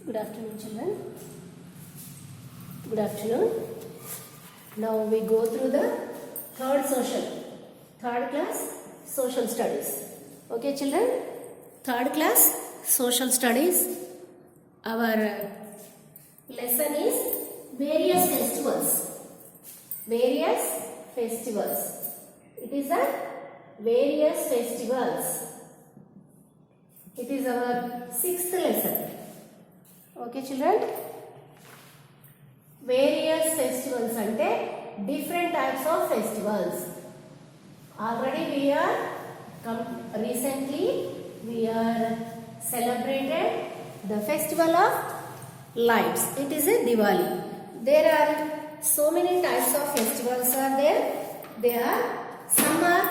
Good afternoon, children. Good afternoon. Now we go through the third class social studies. Okay, children. Third class social studies. Our lesson is various festivals. Various festivals. It is a various festivals. It is our sixth lesson. Okay, children. Various festivals ante different types of festivals. Already recently we are celebrated the festival of lights. It is a Diwali. There are so many types of festivals are there. Some are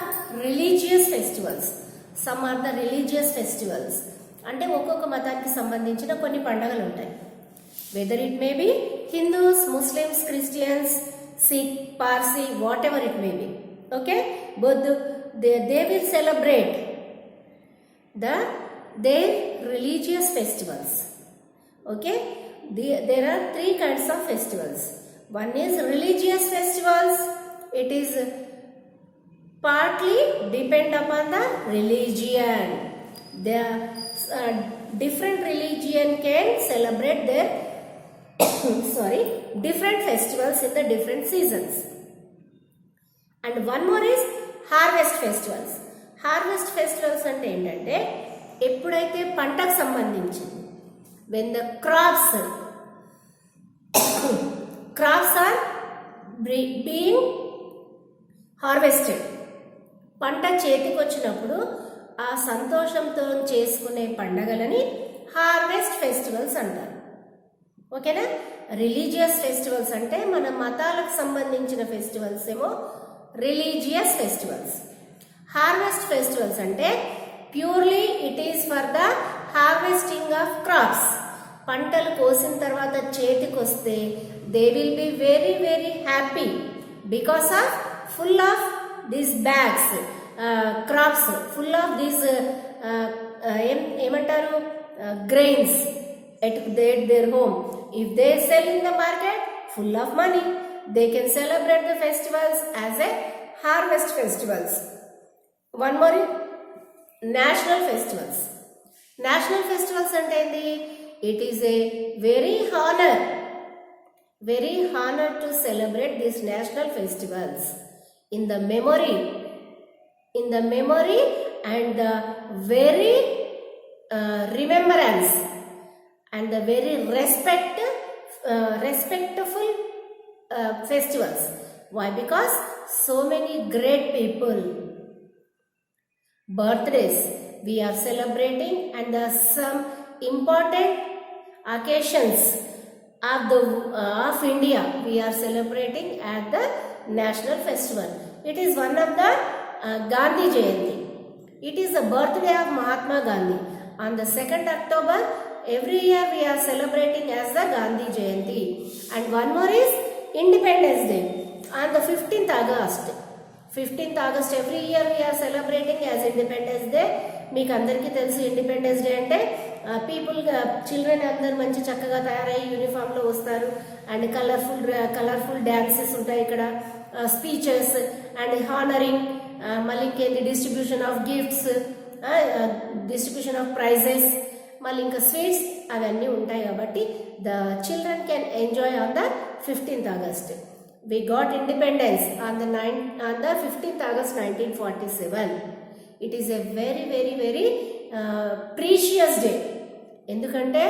religious festivals. Some are the religious festivals. అంటే ఒక్కొక్క మతానికి సంబంధించిన కొన్ని పండుగలు ఉంటాయి. Whether it may be Hindus, Muslims, Christians, Sikh, Parsi, whatever it may be. Okay, both they will celebrate their religious festivals. Okay, there are three kinds of festivals. One is religious festivals. It is partly depend upon the religion. The different religion can celebrate their different festivals in the different seasons. And one more is harvest festivals. Harvest festivals అంటే ఏంటంటే ఎప్పుడైతే పంటకు సంబంధించింది, when the crops are being harvested, పంట చేతికి వచ్చినప్పుడు ఆ సంతోషంతో చేసుకునే పండగలని హార్వెస్ట్ ఫెస్టివల్స్ అంటారు. ఓకేనా? రిలీజియస్ ఫెస్టివల్స్ అంటే మన మతాలకు సంబంధించిన ఫెస్టివల్స్ ఏమో రిలీజియస్ ఫెస్టివల్స్. హార్వెస్ట్ ఫెస్టివల్స్ అంటే purely it is for the harvesting of crops. పంటలు కోసిన తర్వాత చేతికి వస్తే they will be very very happy because of full of these bags, crops full of these ఏమంటారు grains at their home. If they sell in the market, full of money, they can celebrate the festivals as a harvest festivals. One more, national festivals. National festivals ante endi? It is a very honor to celebrate these national festivals in the memory and the very remembrance and the very respectful festivals. Why? Because so many great people birthdays we are celebrating, and some important occasions of India we are celebrating at the national festival. It is one of the Gandhi Jayanti. It is the birthday of Mahatma Gandhi. On the 2nd October every year we are celebrating as the Gandhi Jayanti. And one more is Independence Day. On the 15th August every year we are celebrating as Independence Day. మీకు అందరికీ తెలుసు independence day అంటే children అందరు మంచి చక్కగా తయారయ్యి యూనిఫామ్లో వస్తారు. And colourful dances ఉంటాయి ఇక్కడ, స్పీచెస్ అండ్ హానరింగ్, మళ్ళీ ఇంకేంది distribution of gifts, distribution of prizes, మళ్ళీ ఇంకా స్వీట్స్ అవన్నీ ఉంటాయి. కాబట్టి the children can enjoy on the 15th August. We got independence on the 15th August 1947. It is a very very very precious day. ఎందుకంటే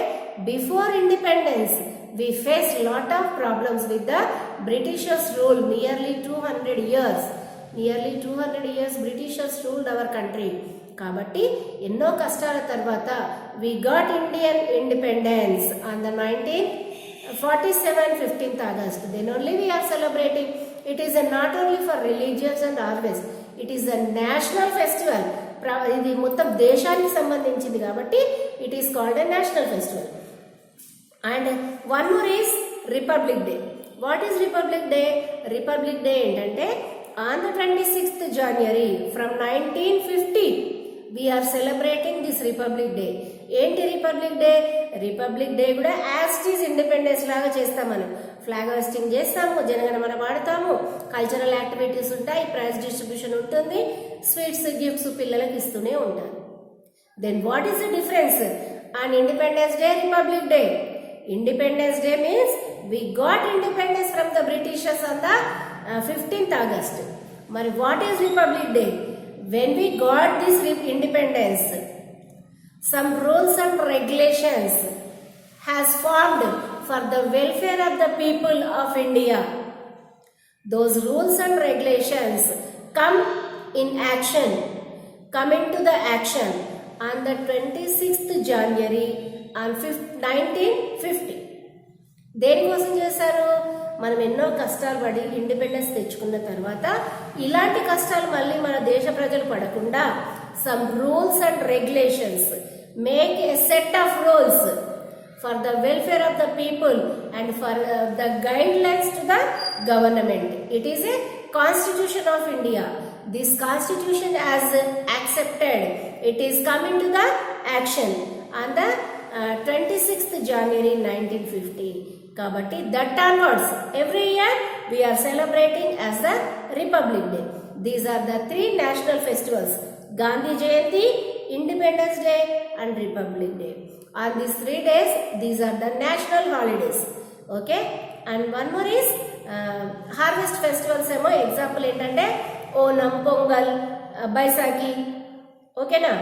before independence we faced lot of problems with the Britishers rule. Nearly 200 years Britishers ruled our country. కాబట్టి ఎన్నో కష్టాల తర్వాత we got Indian independence on the 1947 15th August. Then only we are celebrating. It is not only for religious and harvest, it is a national festival. ఇది మొత్తం దేశానికి సంబంధించింది కాబట్టి it is called a national festival. And one more is Republic Day. What is Republic Day? Republic Day ఏంటంటే on the 26th January from 1950 we are celebrating this Republic Day. ఏంటి Republic Day? Republic Day కూడా as it is Independence లాగా చేస్తాం. మనం flag hoisting చేస్తాము, జనగణమన పాడతాము, cultural activities ఉంటాయి, prize distribution ఉంటుంది, స్వీట్స్ గిఫ్ట్స్ పిల్లలకు ఇస్తూనే ఉంటారు. Then what is the difference on Independence Day, Republic Day? Independence Day means we got independence from the Britishers on the 15th August. But what is Republic Day? When we got this independence, some rules and regulations has formed for the welfare of the people of India. Those rules and regulations come into the action on the 26th January on 1950. దేనికోసం చేశారు? మనం ఎన్నో కష్టాలు పడి independence తెచ్చుకున్న తర్వాత ఇలాంటి కష్టాలు మళ్ళీ మన దేశ ప్రజలు పడకుండా some rules and regulations, make a set of rules for the welfare of the people and for the guide lines to the government. It is a constitution of India. This constitution as accepted, it is coming to the action on the 26th January 1950. Kabatti that onwards every year we are celebrating as the Republic Day. These are the three national festivals: Gandhi Jayanti, Independence Day and Republic Day. On these 3 days, these are the national holidays. Okay, and one more is harvest festivals. Example entante Onam, Pongal, Baisakhi, okay na,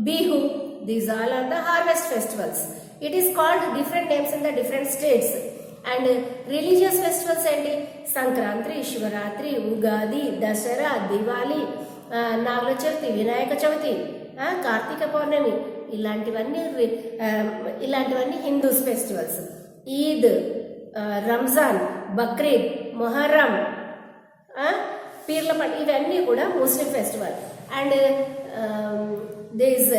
Bihu. These all are the harvest festivals. It is called different names in the different states. And religious festivals enti Sankranti, Shivaratri, Ugadi, Dasara, Diwali, Nagala Chavithi, Vinayaka Chavithi, Kartika Purnami, ఇలాంటివన్నీ Hindus festivals. Eid, Ramzan, Bakrid, Muharram, పీర్ల పండుగ, ఇవన్నీ కూడా Muslim festival. And this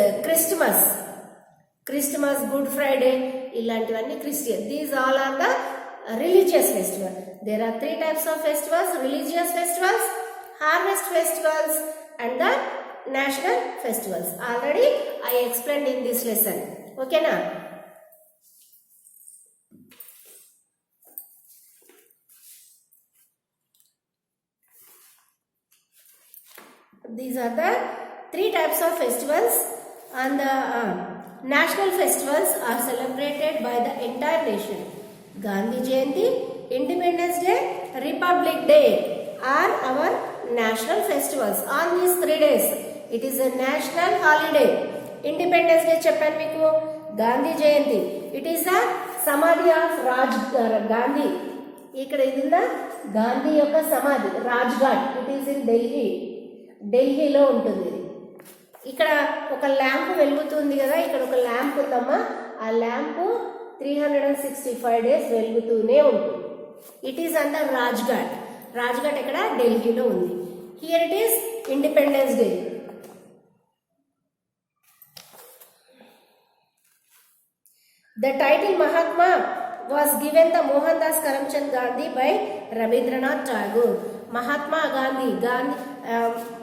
Christmas, Good Friday, ఇలాంటివన్నీ Christian. These all are the religious festival. There are 3 types of festivals: religious festivals, harvest festivals and the national festivals. Already I explained in this lesson. Okay na? These are the 3 types of festivals, and the national festivals are celebrated by the entire nation. Gandhi Jayanti, Independence Day, Republic Day are our national festivals. On these 3 days, it is a national holiday. Independence Day చెప్పాను మీకు. గాంధీ జయంతి, it is a సమాధి of Gandhi. ఇక్కడ ఇది గాంధీ యొక్క సమాధి, Rajghat. It is in ఢిల్లీలో ఉంటుంది. ఇక్కడ ఒక ల్యాంప్ వెలుగుతుంది కదా, ఇక్కడ ఒక ల్యాంప్ ఉందమ్మా. ఆ ల్యాంప్ 365 days వెలుగుతూనే ఉంటుంది. It is on the Rajghat. Rajghat ఇక్కడ ఢిల్లీలో ఉంది. Here it is independence day. The title Mahatma was given the Mohandas Karamchand Gandhi by Rabindranath Tagore. Mahatma Gandhi,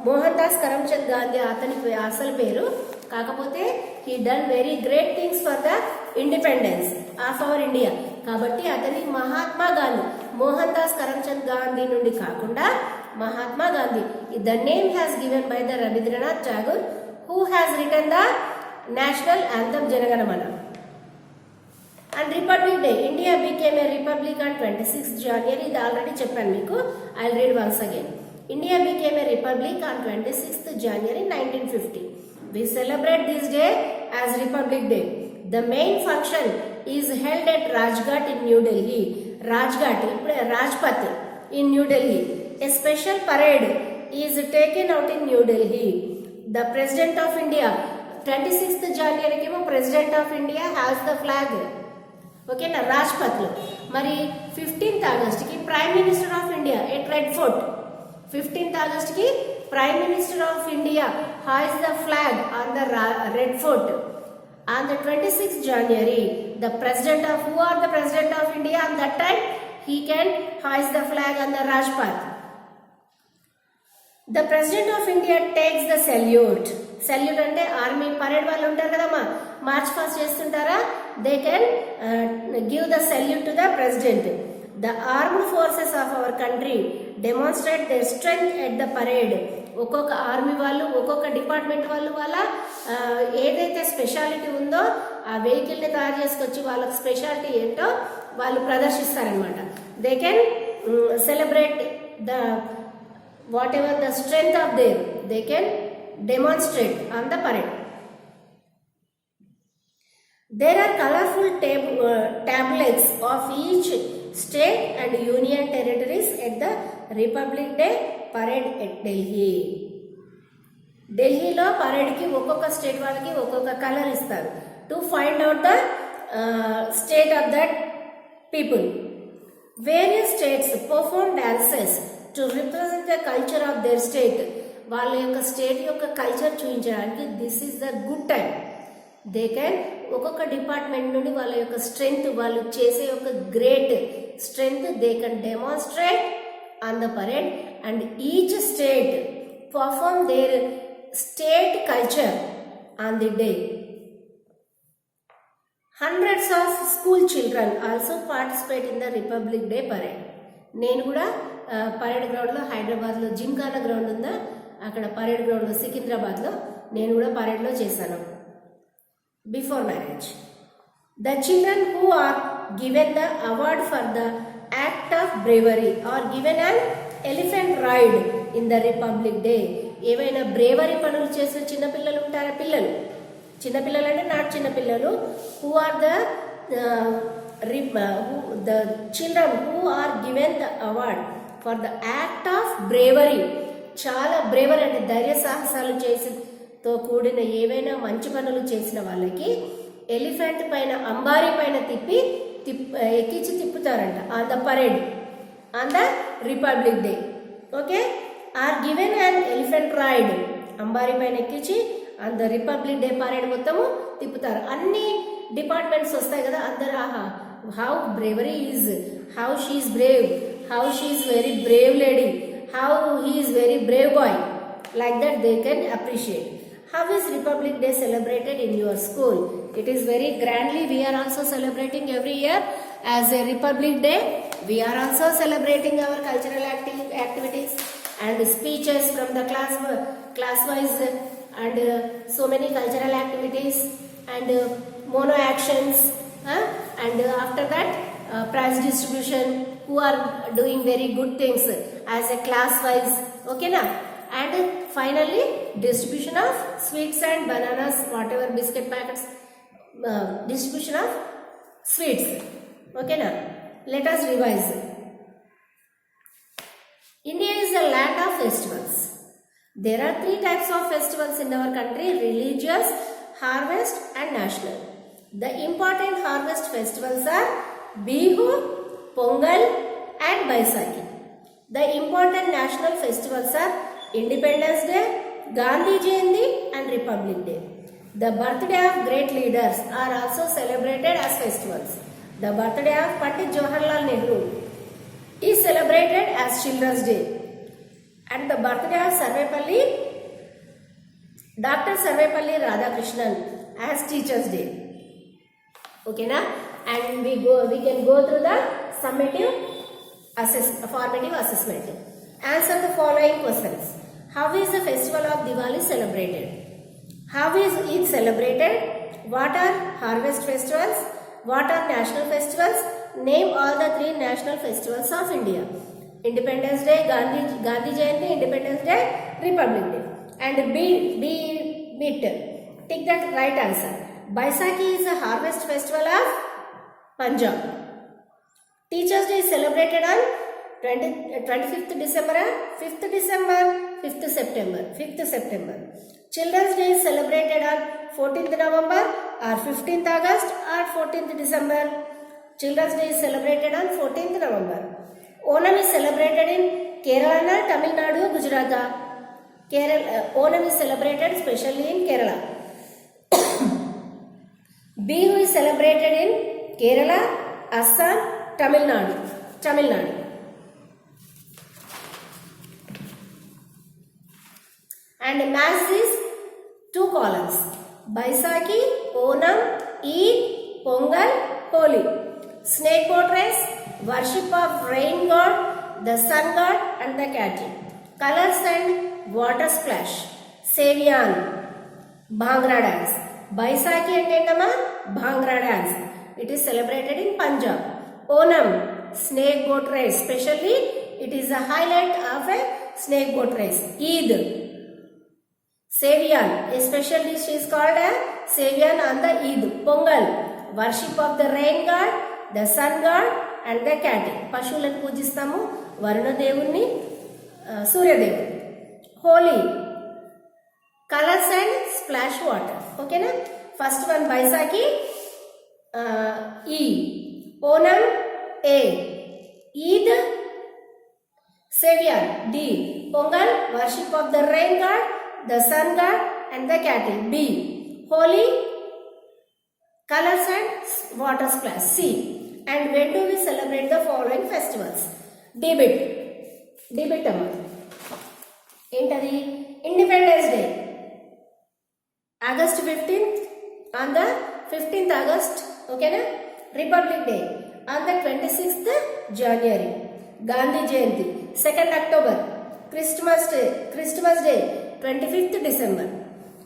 Mohandas Karamchand Gandhi atani asal peru, కాకపోతే he done very great things for the independence of our India. కాబట్టి అతని మహాత్మా గాంధీ, మోహన్ దాస్ కరమ్చంద్ గాంధీ నుండి కాకుండా Mahatma Gandhi. The name has given by the Rabindranath Tagore, who has written the national anthem Janaganamana. And Republic Day, India became a republic on 26th January. ఇది already చెప్పాను మీకు. I'll read once again. India became a republic on 26th January 1950. We celebrate this day as Republic Day. The main function is held at Rajghat in New Delhi. Rajghat, Rajpath in New Delhi. A special parade is taken out in New Delhi. The President of India, 26th January ki President of India has the flag. Okay నా, రాజ్పథ్లో. మరి 15th August కి prime minister of India at Red Fort. 15th August కి prime minister of India హాయిస్ the flag on the Red Fort. On the 26th January, the president of India at that time, he can hoist the flag on the Rajpath. The president of India takes the salute. Salute అంటే army parade వాళ్ళు ఉంటారు కదమ్మా, March past చేస్తుంటారా, they can give the salute to the president. The armed forces of our country demonstrate their strength at the parade. ఒక్కొక్క army వాళ్ళు ఒక్కొక్క department వాళ్ళు వాళ్ళ ఏదైతే స్పెషాలిటీ ఉందో ఆ వెహికల్ని తయారు చేసుకొచ్చి వాళ్ళకి స్పెషాలిటీ ఏంటో వాళ్ళు ప్రదర్శిస్తారనమాట. They can celebrate the whatever the strength of their, they can demonstrate on the parade. There are colorful tablets of each state and union territories at the Republic Day parade at Delhi. ఢిల్లీలో పరేడ్కి ఒక్కొక్క state వాళ్ళకి ఒక్కొక్క colour ఇస్తారు to find out the state of that people. Various states perform dances to represent the culture of their state. వాళ్ళ యొక్క state యొక్క culture చూపించడానికి this is the good time. They can ఒక్కొక్క డిపార్ట్మెంట్ నుండి వాళ్ళ యొక్క స్ట్రెంగ్త్, వాళ్ళు చేసే యొక్క great strength they can demonstrate on the parade and each state perform their state culture on the day. Hundreds of school children also participate in the Republic Day parade. నేను కూడా parade గ్రౌండ్లో హైదరాబాద్లో Gymkhana ground ఉందా, అక్కడ parade గ్రౌండ్లో సికింద్రాబాద్లో నేను కూడా పరేడ్లో చేశాను before marriage. The children who are given the award for the act of bravery are given an elephant ride in the Republic Day. ఏవైనా బ్రేవరీ పనులు చేసిన చిన్నపిల్లలు ఉంటారా, చిన్నపిల్లలు అంటే నాట్ చిన్నపిల్లలు, who are the children who are given the award for the act of bravery. చాలా bravery అంటే ధైర్య సాహసాలు చేసితో కూడిన ఏవైనా మంచి పనులు చేసిన వాళ్ళకి ఎలిఫెంట్ పైన అంబారీ పైన ఎక్కించి తిప్పుతారంట on the parade on the Republic Day. Okay, are given and elephant ride, అంబారీ పైన ఎక్కించి on the Republic Day parade మొత్తము తిప్పుతారు. అన్ని డిపార్ట్మెంట్స్ వస్తాయి కదా, అందరు ఆహా how bravery is, how she is brave, how she is very brave lady, how he is very brave boy, like that they can appreciate. How is Republic Day celebrated in your school? It is very grandly. We are also celebrating every year as a Republic Day. We are also celebrating our cultural activities and speeches from the class wise and so many cultural activities and mono actions and after that prize distribution, who are doing very good things as a class wise. Okay na? And finally distribution of sweets and bananas, whatever biscuit packets, distribution of sweets. Okay na? Let us revise. India is a land of festivals. There are 3 types of festivals in our country: religious, harvest and national. The important harvest festivals are Bihu, Pongal and Baisakhi. The important national festivals are Independence Day, Gandhi Jayanti and Republic Day. The birthday of great leaders are also celebrated as festivals. The birthday of Pandit Jawaharlal Nehru is celebrated as Children's Day and the birthday of Dr. Sarvepalli Radhakrishnan as Teachers Day. Okay na? And we can go through the formative assessment. Answer the following questions. How is the festival of Diwali celebrated? How is it celebrated? What are harvest festivals? What are national festivals? Name all the 3 national festivals of India. Independence Day, Gandhi Jayanti, Independence Day, Republic Day. And be it. Take that right answer. Baisakhi is a harvest festival of Punjab. Teachers Day is celebrated on 25th December, 5th December, 5th September. Children's Day is celebrated on 14th November or 15th August or 14th December. Children's Day is celebrated on 14th November. Onam is celebrated in Kerala, Tamil Nadu, Gujarat. Onam is celebrated specially in Kerala. Bihu is celebrated in Kerala, Assam, Tamil Nadu. And maths is 2 columns. Baisakhi, Onam, Eid, Pongal, Holi. Snake boat race, worship of rain god, the sun god and the cattle. Colors and water splash. Seviyan, Bhangra dance. Baisakhi antendama Bhangra dance. It is celebrated in Punjab. Onam, snake boat race. Especially it is a highlight of a snake boat race. Eid, Seviyan, a special dish is called a Seviyan on the Eid. Pongal, worship of the rain god, the sun god and the cattle. పశువులను పూజిస్తాము, వరుణ దేవుణ్ణి, సూర్యదేవుని. Holi, colours and splash water. ఓకేనా? First one Baisakhi, E. Onam, A. Eid, Seviyan, D. Pongal, worship of the rain god, the sun god and the cattle. B. Holi, colors and water splash. C. And when do we celebrate the following festivals? Debit. Debit amma. Entadi Independence Day. August 15th, on the 15th August. Okay na? Republic Day on the 26th January. Gandhi Jayanti, 2nd October. Christmas Day, 25th December.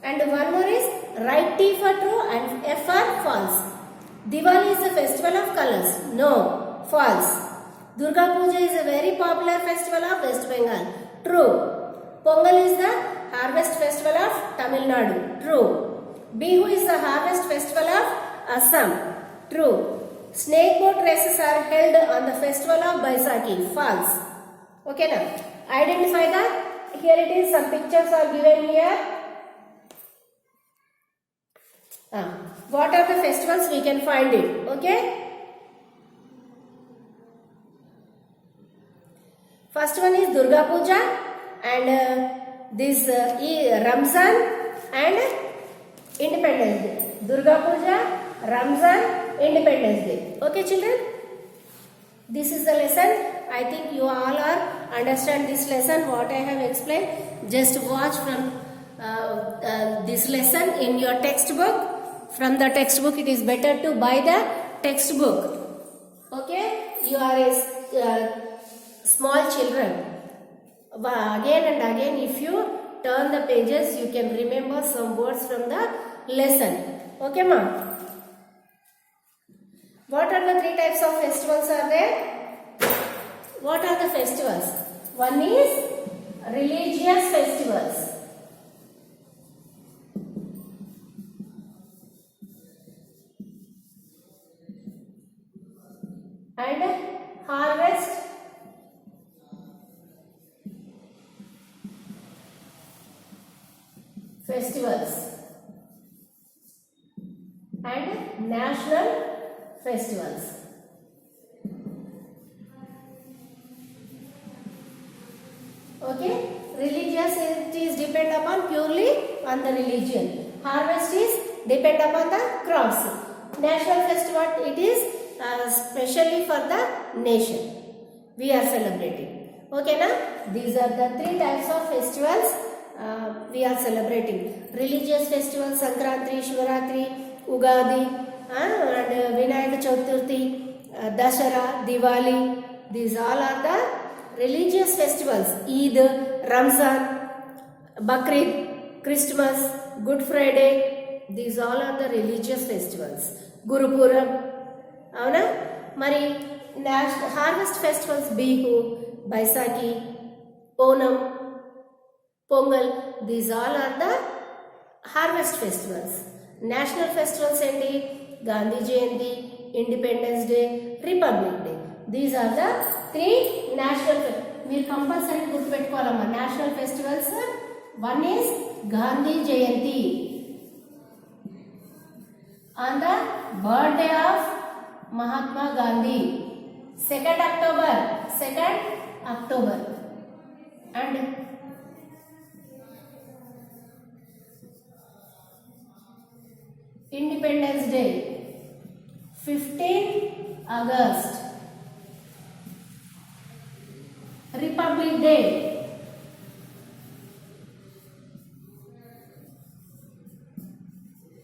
And one more is write T for true and F for false. Diwali is a festival of colors. No, false. Durga Puja is a very popular festival of West Bengal. True. Pongal is the harvest festival of Tamil Nadu. True. Bihu is the harvest festival of Assam. True. Snake boat races are held on the festival of Baisakhi. False. Okay now. Identify the, here it is, some pictures are given here. What are the festivals? We can find it. Okay. First one is Durga Puja and this Ramzan and Independence Day. Durga Puja, Ramzan, Independence Day. Okay children? This is the lesson. I think you all are understand this lesson what I have explained. Just watch from this lesson in your textbook. From the textbook it is better to buy the textbook. Okay? You are a small children. Again and again if you turn the pages you can remember some words from the lesson. Okay ma? What are the three types of festivals are there? What are the festivals? One is religious festivals. And harvest festivals and national festivals. Okay, religious it is depend upon purely on the religion. Harvest is depend upon the crops. National festival it is specially for the nation we are celebrating. Okay na? These are the three types of festivals we are celebrating. Religious festivals Sankranti, Shivaratri, Ugadi and Vinayaka Chaturthi, Dashara, Diwali. These all are the religious festivals. Eid, Ramzan, Bakrid, Christmas, Good Friday. These all are the religious festivals. Guru Purab. Avuna? Mari harvest festivals Bihu, Baisakhi, Onam, Pongal. These all are the harvest festivals. National festivals enti Gandhi Jayanti, Independence Day, Republic Day. These are the three national festivals. మీరు compulsory గుర్తుపెట్టుకోవాలమ్మా national festivals. One is Gandhi Jayanti on the birthday of Mahatma Gandhi, 2nd October and Independence Day 15th August, Republic Day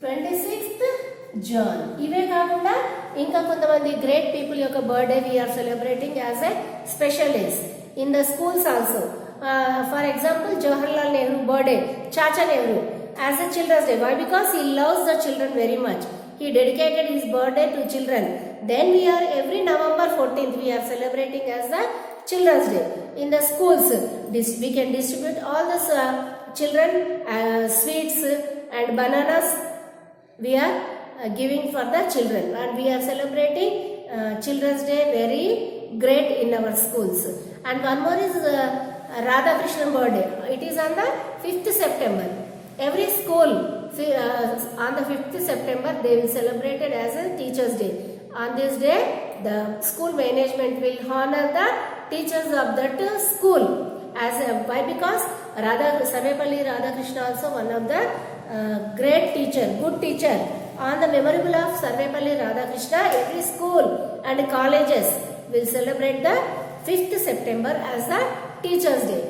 26th June. ఇవే కాకుండా కాకుండా ఇంకా కొంతమంది great people యొక్క birthday we're celebrating as a special days in the schools also. For example Jawaharlal Nehru birthday, Chacha Nehru as a children's day. Why? Because he loves the children very much. He dedicated his birthday to children. Then we are every November 14th we are celebrating as the Children's Day. In the schools, we can distribute all the children sweets and bananas. We are giving for the children, and we are celebrating Children's Day very great in our schools. And one more is Radha Krishnan birthday. It is on the 5th September. Every school on the 5th September they will celebrate it as a Teachers Day. On this day the school management will honor the teachers of that school as why? Because Sarvepalli Radhakrishna also one of the great teacher, good teacher. On the memorable of Sarvepalli Radhakrishna, every school and colleges will celebrate the 5th September as the Teachers Day.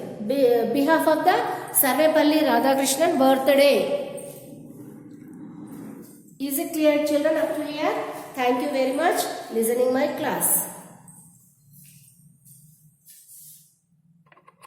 Behalf of the Sarvepalli Radhakrishnan birthday. Is it clear, children, up to here? Thank you very much listening my class.